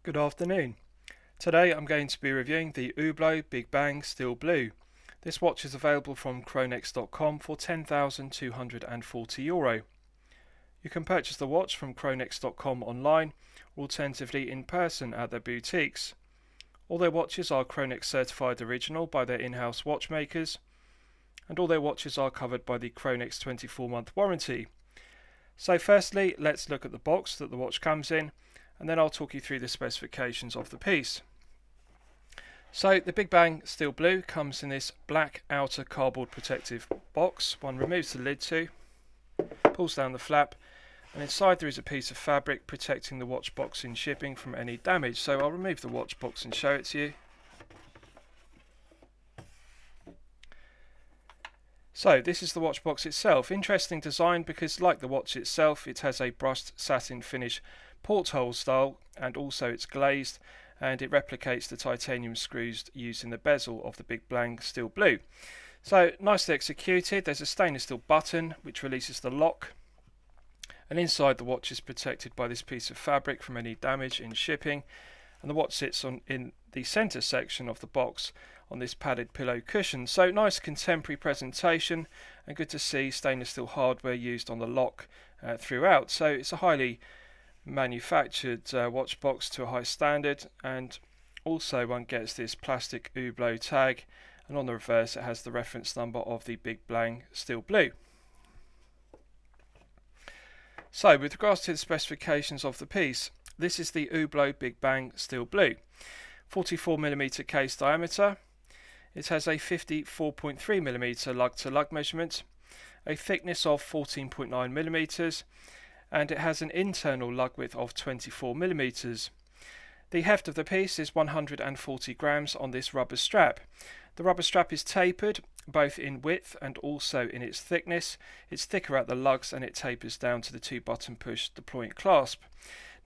Good afternoon. Today I'm going to be reviewing the Hublot Big Bang Steel Blue. This watch is available from Chronex.com for €10,240. You can purchase the watch from Chronex.com online, or alternatively in person at their boutiques. All their watches are Chronex certified original by their in-house watchmakers, and all their watches are covered by the Chronex 24-month warranty. So firstly, let's look at the box that the watch comes in, and then I'll talk you through the specifications of the piece. So the Big Bang Steel Blue comes in this black outer cardboard protective box. One removes the lid to, pulls down the flap, and inside there is a piece of fabric protecting the watch box in shipping from any damage. So I'll remove the watch box and show it to you. So this is the watch box itself. Interesting design because, like the watch itself, it has a brushed satin finish porthole style, and also it's glazed, and it replicates the titanium screws used in the bezel of the Big Bang Steel Blue. So nicely executed. There's a stainless steel button which releases the lock, and inside the watch is protected by this piece of fabric from any damage in shipping, and the watch sits in the center section of the box on this padded pillow cushion. So nice contemporary presentation, and good to see stainless steel hardware used on the lock throughout. So it's a highly manufactured watch box to a high standard, and also one gets this plastic Hublot tag, and on the reverse it has the reference number of the Big Bang Steel Blue. So with regards to the specifications of the piece, this is the Hublot Big Bang Steel Blue. 44mm case diameter. It has a 54.3mm lug-to-lug measurement, a thickness of 14.9mm, and it has an internal lug width of 24mm. The heft of the piece is 140 grams on this rubber strap. The rubber strap is tapered both in width and also in its thickness. It's thicker at the lugs and it tapers down to the 2-button push deployment clasp.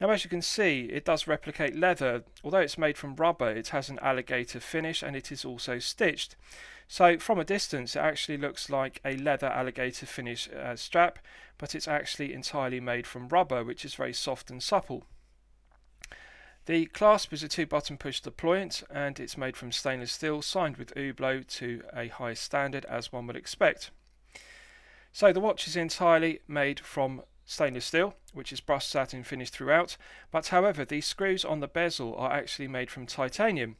Now, as you can see, it does replicate leather. Although it's made from rubber, it has an alligator finish and it is also stitched. So from a distance it actually looks like a leather alligator finish strap, but it's actually entirely made from rubber, which is very soft and supple. The clasp is a 2-button push deployant, and it's made from stainless steel, signed with Hublot to a high standard as one would expect. So the watch is entirely made from stainless steel, which is brushed satin finished throughout, but however the screws on the bezel are actually made from titanium.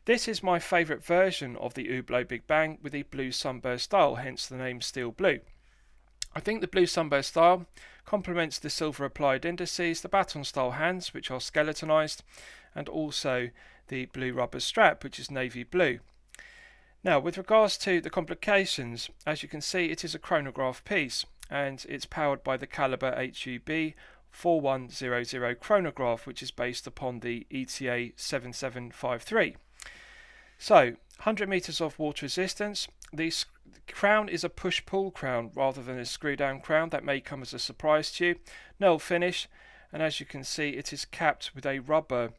This is my favourite version of the Hublot Big Bang with the blue sunburst style, hence the name Steel Blue. I think the blue sunburst style complements the silver applied indices, the baton style hands which are skeletonized, and also the blue rubber strap which is navy blue. Now with regards to the complications, as you can see it is a chronograph piece, and it's powered by the caliber HUB 4100 chronograph, which is based upon the ETA 7753. So 100 meters of water resistance. The crown is a push-pull crown rather than a screw-down crown. That may come as a surprise to you. Null finish, and as you can see it is capped with a rubber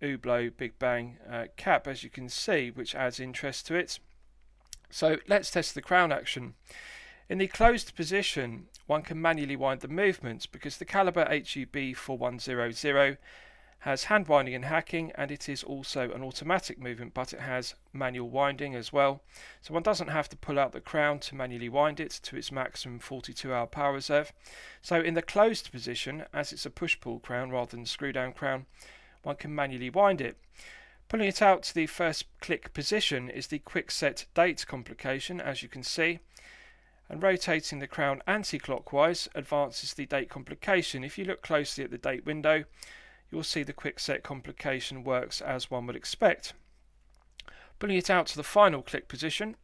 Hublot Big Bang cap, as you can see, which adds interest to it. So let's test the crown action. In the closed position, one can manually wind the movements because the caliber HUB 4100 has hand winding and hacking, and it is also an automatic movement, but it has manual winding as well. So one doesn't have to pull out the crown to manually wind it to its maximum 42-hour power reserve. So in the closed position, as it's a push-pull crown rather than screw-down crown, one can manually wind it. Pulling it out to the first click position is the quick set date complication, as you can see, and rotating the crown anti-clockwise advances the date complication. If you look closely at the date window, you'll see the quick set complication works as one would expect. Pulling it out to the final click position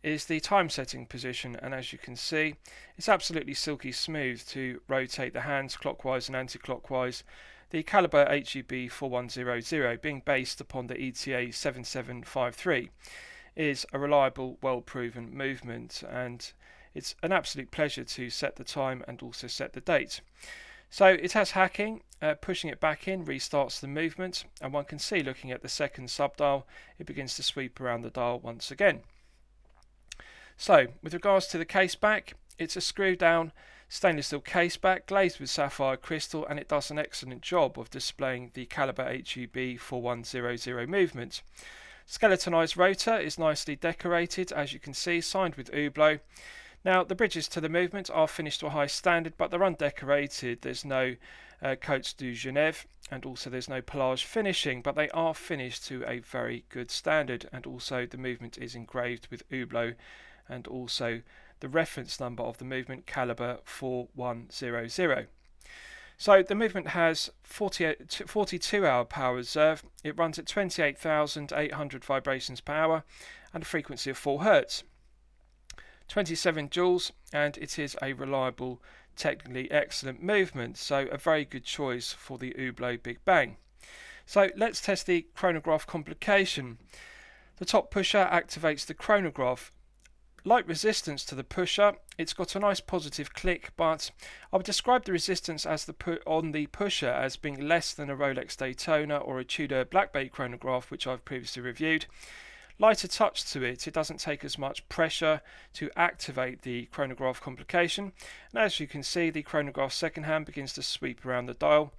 is the time setting position, and as you can see it's absolutely silky smooth to rotate the hands clockwise and anti-clockwise. The caliber HUB 4100 being based upon the ETA 7753 is a reliable, well-proven movement, and it's an absolute pleasure to set the time and also set the date. So it has hacking. Pushing it back in restarts the movement, and one can see, looking at the second subdial, it begins to sweep around the dial once again. So with regards to the case back, it's a screw down Stainless steel case back, glazed with sapphire crystal, and it does an excellent job of displaying the caliber HUB 4100 movement. Skeletonized rotor is nicely decorated, as you can see, signed with Hublot. Now, the bridges to the movement are finished to a high standard, but they're undecorated. There's no Cotes du Genève, and also there's no pelage finishing, but they are finished to a very good standard, and also the movement is engraved with Hublot, and also the reference number of the movement, caliber 4100. So the movement has 42-hour power reserve. It runs at 28,800 vibrations per hour and a frequency of 4 Hz. 27 joules, and it is a reliable, technically excellent movement, so a very good choice for the Hublot Big Bang. So let's test the Chronograph Complication. The top pusher activates the chronograph. Light resistance to the pusher, it's got a nice positive click, but I would describe the resistance as on the pusher as being less than a Rolex Daytona or a Tudor Black Bay chronograph, which I've previously reviewed. Lighter touch to it, it doesn't take as much pressure to activate the chronograph complication, and as you can see, the chronograph second hand begins to sweep around the dial.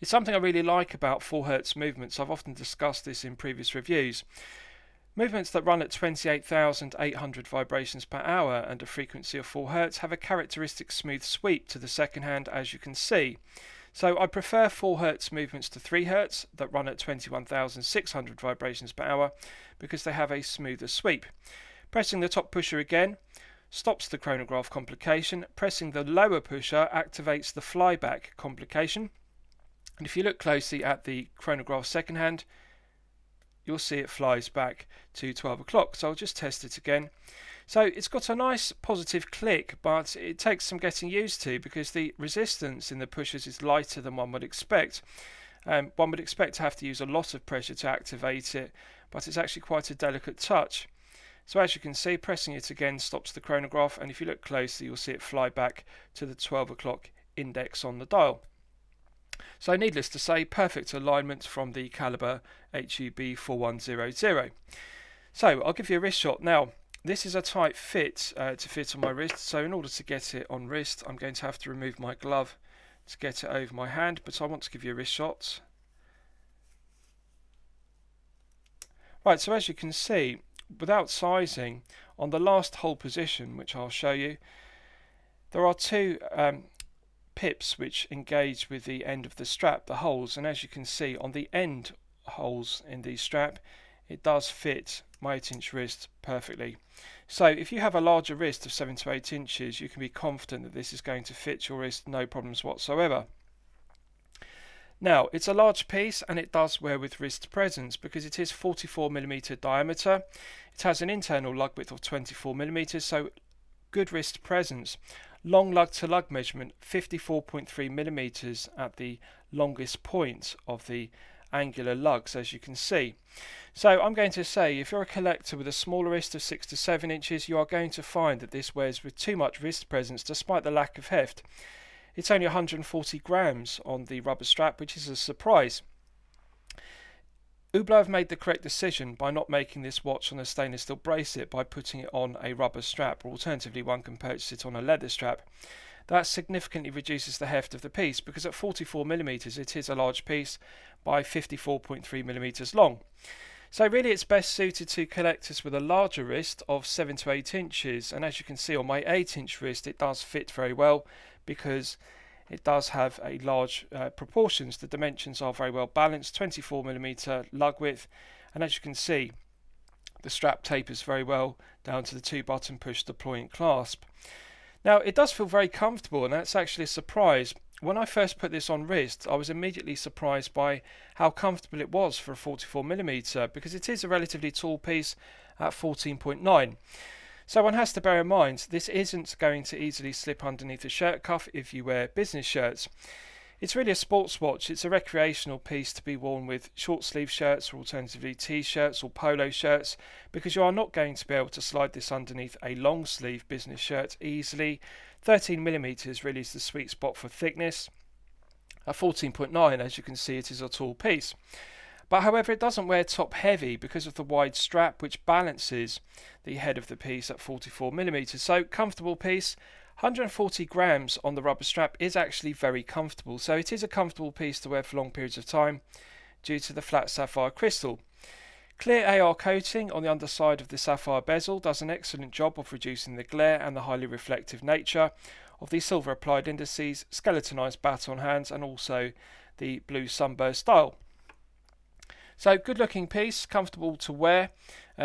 It's something I really like about 4 Hz movements. I've often discussed this in previous reviews. Movements that run at 28,800 vibrations per hour and a frequency of 4 Hz have a characteristic smooth sweep to the second hand, as you can see. So I prefer 4 Hz movements to 3 Hz that run at 21,600 vibrations per hour because they have a smoother sweep. Pressing the top pusher again stops the chronograph complication. Pressing the lower pusher activates the flyback complication. And if you look closely at the chronograph second hand, you'll see it flies back to 12 o'clock. So I'll just test it again. So it's got a nice positive click, but it takes some getting used to because the resistance in the pushers is lighter than one would expect. One would expect to have to use a lot of pressure to activate it, but it's actually quite a delicate touch. So as you can see, pressing it again stops the chronograph, and if you look closely, you'll see it fly back to the 12 o'clock index on the dial. So needless to say, perfect alignment from the caliber HUB 4100. So I'll give you a wrist shot now. This is a tight fit to fit on my wrist, so in order to get it on wrist, I'm going to have to remove my glove to get it over my hand, but I want to give you a wrist shot. Right, so as you can see, without sizing, on the last hold position, which I'll show you, there are two pips which engage with the end of the strap, the holes, and as you can see on the end holes in the strap, it does fit my 8-inch wrist perfectly. So if you have a larger wrist of 7 to 8 inches, you can be confident that this is going to fit your wrist, no problems whatsoever. Now, it's a large piece and it does wear with wrist presence because it is 44mm diameter. It has an internal lug width of 24mm, so good wrist presence. Long lug to lug measurement, 54.3mm at the longest point of the angular lugs, as you can see. So I'm going to say, if you're a collector with a smaller wrist of 6 to 7 inches, you are going to find that this wears with too much wrist presence despite the lack of heft. It's only 140 grams on the rubber strap, which is a surprise. Hublot have made the correct decision by not making this watch on a stainless steel bracelet by putting it on a rubber strap, or alternatively one can purchase it on a leather strap. That significantly reduces the heft of the piece because at 44mm it is a large piece by 54.3mm long. So really it's best suited to collectors with a larger wrist of 7 to 8 inches, and as you can see on my 8-inch wrist it does fit very well because it does have a large proportions. The dimensions are very well balanced, 24mm lug width, and as you can see the strap tapers very well down to the 2-button push deploying clasp. Now it does feel very comfortable, and that's actually a surprise. When I first put this on wrist, I was immediately surprised by how comfortable it was for a 44mm because it is a relatively tall piece at 14.9. So one has to bear in mind this isn't going to easily slip underneath a shirt cuff if you wear business shirts. It's really a sports watch. It's a recreational piece to be worn with short sleeve shirts or alternatively t-shirts or polo shirts, because you are not going to be able to slide this underneath a long sleeve business shirt easily. 13mm really is the sweet spot for thickness. At 14.9, as you can see, it is a tall piece. But however, it doesn't wear top heavy because of the wide strap which balances the head of the piece at 44mm. So comfortable piece, 140 grams on the rubber strap is actually very comfortable, so it is a comfortable piece to wear for long periods of time due to the flat sapphire crystal. Clear AR coating on the underside of the sapphire bezel does an excellent job of reducing the glare and the highly reflective nature of the silver applied indices, skeletonized baton hands, and also the blue sunburst style. So good looking piece, comfortable to wear,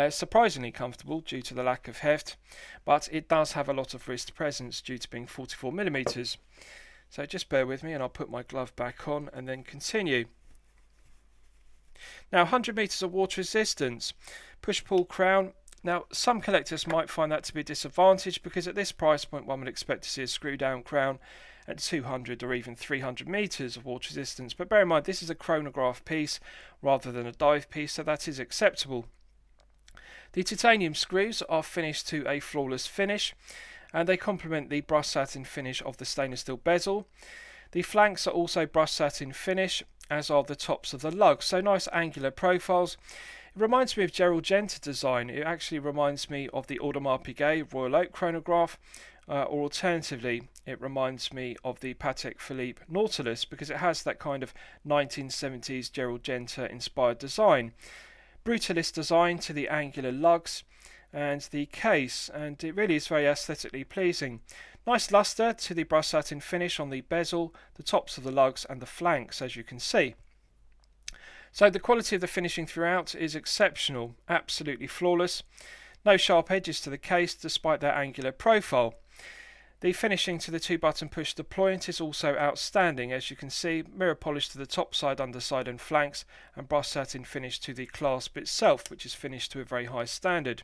surprisingly comfortable due to the lack of heft, but it does have a lot of wrist presence due to being 44mm. So just bear with me and I'll put my glove back on and then continue. Now 100 meters of water resistance, push-pull crown. Now some collectors might find that to be a disadvantage because at this price point one would expect to see a screw down crown at 200 or even 300 meters of water resistance, but bear in mind this is a chronograph piece rather than a dive piece, so that is acceptable. The titanium screws are finished to a flawless finish and they complement the brushed satin finish of the stainless steel bezel. The flanks are also brushed satin finish, as are the tops of the lugs, so nice angular profiles. It reminds me of Gerald Genter design. It actually reminds me of the Audemars Piguet Royal Oak chronograph, or alternatively it reminds me of the Patek Philippe Nautilus because it has that kind of 1970s Gerald Genter inspired design. Brutalist design to the angular lugs and the case, and it really is very aesthetically pleasing. Nice luster to the brushed satin finish on the bezel, the tops of the lugs and the flanks, as you can see. So the quality of the finishing throughout is exceptional, absolutely flawless. No sharp edges to the case despite their angular profile. The finishing to the 2-button push deployant is also outstanding, as you can see, mirror polish to the top side, underside and flanks, and brushed satin finish to the clasp itself, which is finished to a very high standard.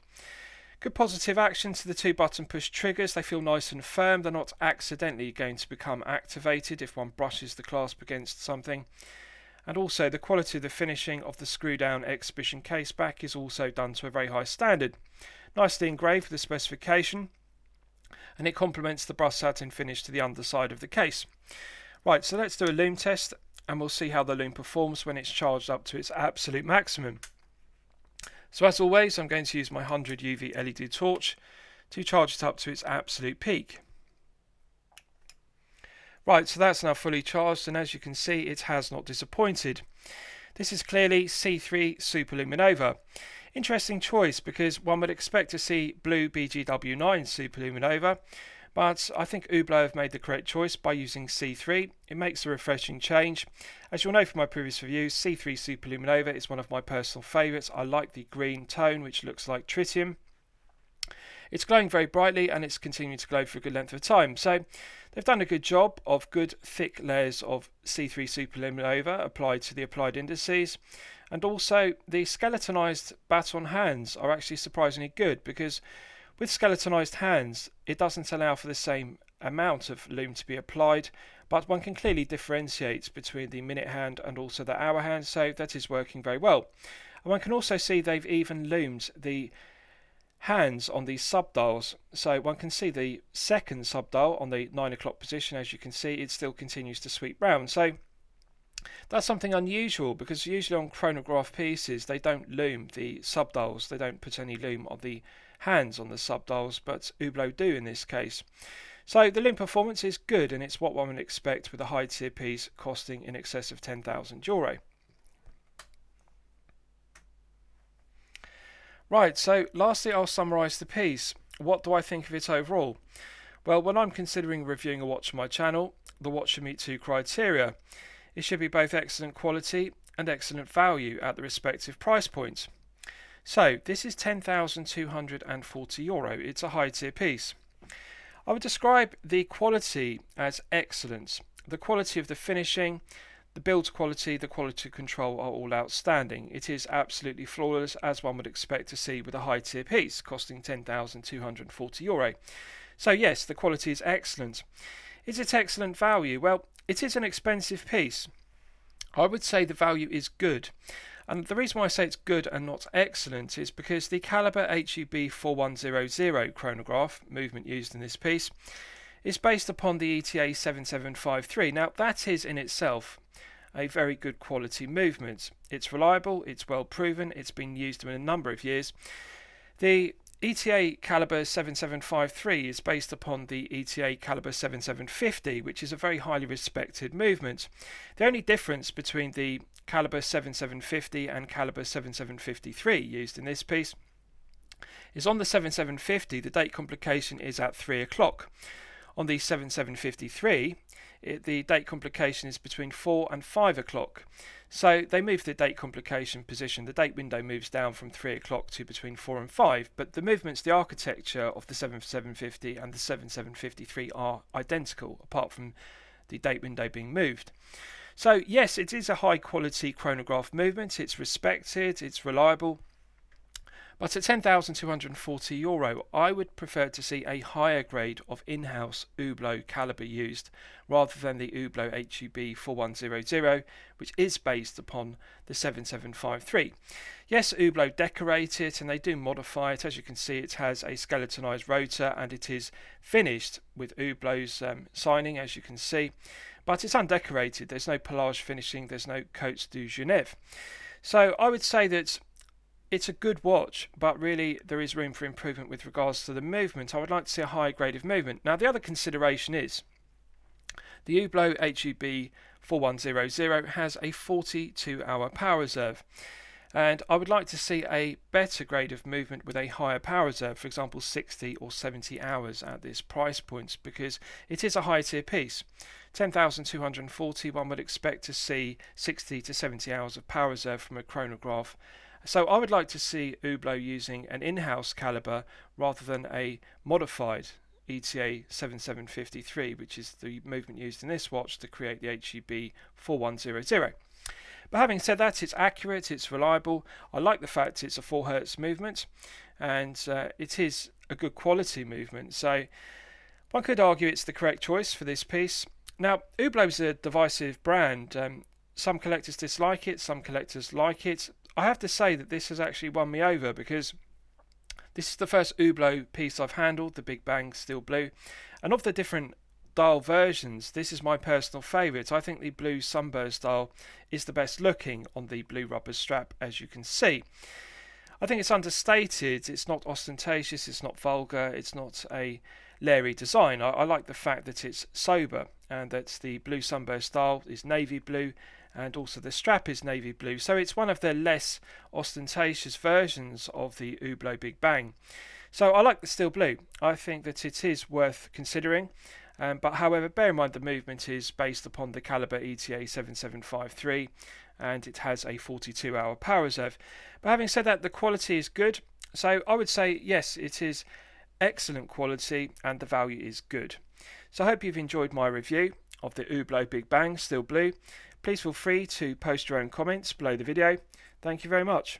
Good positive action to the 2-button push triggers. They feel nice and firm. They're not accidentally going to become activated if one brushes the clasp against something. And also the quality of the finishing of the screw down exhibition case back is also done to a very high standard. Nicely engraved with the specification, and it complements the brushed satin finish to the underside of the case. Right, so let's do a loom test and we'll see how the loom performs when it's charged up to its absolute maximum. So as always, I'm going to use my 100 UV LED torch to charge it up to its absolute peak. Right, so that's now fully charged, and as you can see it has not disappointed. This is clearly C3 Super Luminova. Interesting choice because one would expect to see blue BGW9 Super Luminova, but I think Hublot have made the correct choice by using C3. It makes a refreshing change. As you'll know from my previous reviews, C3 Super Luminova is one of my personal favourites. I like the green tone which looks like tritium. It's glowing very brightly and it's continuing to glow for a good length of time. So they've done a good job of good thick layers of C3 Super Luminova applied to the applied indices. And also the skeletonized baton hands are actually surprisingly good because with skeletonized hands it doesn't allow for the same amount of loom to be applied, but one can clearly differentiate between the minute hand and also the hour hand, so that is working very well. And one can also see they've even loomed the hands on these subdials, so one can see the second subdial on the 9 o'clock position. As you can see, it still continues to sweep round, so that's something unusual because usually on chronograph pieces they don't loom the subdials, they don't put any loom on the hands on the subdials, but Hublot do in this case. So the loom performance is good and it's what one would expect with a high tier piece costing in excess of €10,000. Right, so lastly I'll summarise the piece. What do I think of it overall? Well, when I'm considering reviewing a watch on my channel, the watch should meet two criteria. It should be both excellent quality and excellent value at the respective price points. So this is €10,240. It's a high tier piece. I would describe the quality as excellent. The quality of the finishing, the build quality, the quality control are all outstanding. It is absolutely flawless, as one would expect to see with a high tier piece costing €10,240. So yes, the quality is excellent. Is it excellent value? Well, it is an expensive piece. I would say the value is good. And the reason why I say it's good and not excellent is because the caliber HUB 4100 chronograph movement used in this piece is based upon the ETA 7753. Now that is in itself a very good quality movement. It's reliable, it's well proven, it's been used in a number of years. The ETA caliber 7753 is based upon the ETA caliber 7750, which is a very highly respected movement. The only difference between the caliber 7750 and caliber 7753 used in this piece is on the 7750 the date complication is at 3 o'clock. On the 7753 the date complication is between 4 and 5 o'clock. So they move the date complication position. The date window moves down from 3 o'clock to between 4 and 5, but the movements, the architecture of the 7750 and the 7753 are identical, apart from the date window being moved. So yes, it is a high quality chronograph movement. It's respected, it's reliable. But at €10,240, I would prefer to see a higher grade of in-house Hublot caliber used, rather than the Hublot HUB 4100, which is based upon the 7753. Yes, Hublot decorate it and they do modify it. As you can see, it has a skeletonized rotor and it is finished with Hublot's signing, as you can see. But it's undecorated. There's no pelage finishing, there's no Cotes du Genève. So I would say that it's a good watch, but really there is room for improvement with regards to the movement. I would like to see a higher grade of movement. Now the other consideration is the Hublot HUB 4100 has a 42-hour power reserve, and I would like to see a better grade of movement with a higher power reserve, for example 60 or 70 hours at this price point, because it is a high tier piece. 10,240, one would expect to see 60 to 70 hours of power reserve from a chronograph. So I would like to see Hublot using an in-house caliber rather than a modified ETA 7753, which is the movement used in this watch to create the HUB 4100. But having said that, it's accurate, it's reliable. I like the fact it's a 4 Hz movement, and it is a good quality movement. So one could argue it's the correct choice for this piece. Now, Hublot is a divisive brand. Some collectors dislike it, some collectors like it. I have to say that this has actually won me over, because this is the first Hublot piece I've handled, the Big Bang Steel Blue, and of the different dial versions, this is my personal favourite. I think the blue sunburst dial is the best looking on the blue rubber strap, as you can see. I think it's understated, it's not ostentatious, it's not vulgar, it's not a leery design. I like the fact that it's sober, and that the blue sunburst dial is navy blue, and also the strap is navy blue, so it's one of the less ostentatious versions of the Hublot Big Bang. So I like the steel blue. I think that it is worth considering, but however, bear in mind the movement is based upon the caliber ETA 7753, and it has a 42-hour power reserve. But having said that, the quality is good, so I would say yes, it is excellent quality and the value is good. So I hope you've enjoyed my review of the Hublot Big Bang Steel Blue. Please feel free to post your own comments below the video. Thank you very much.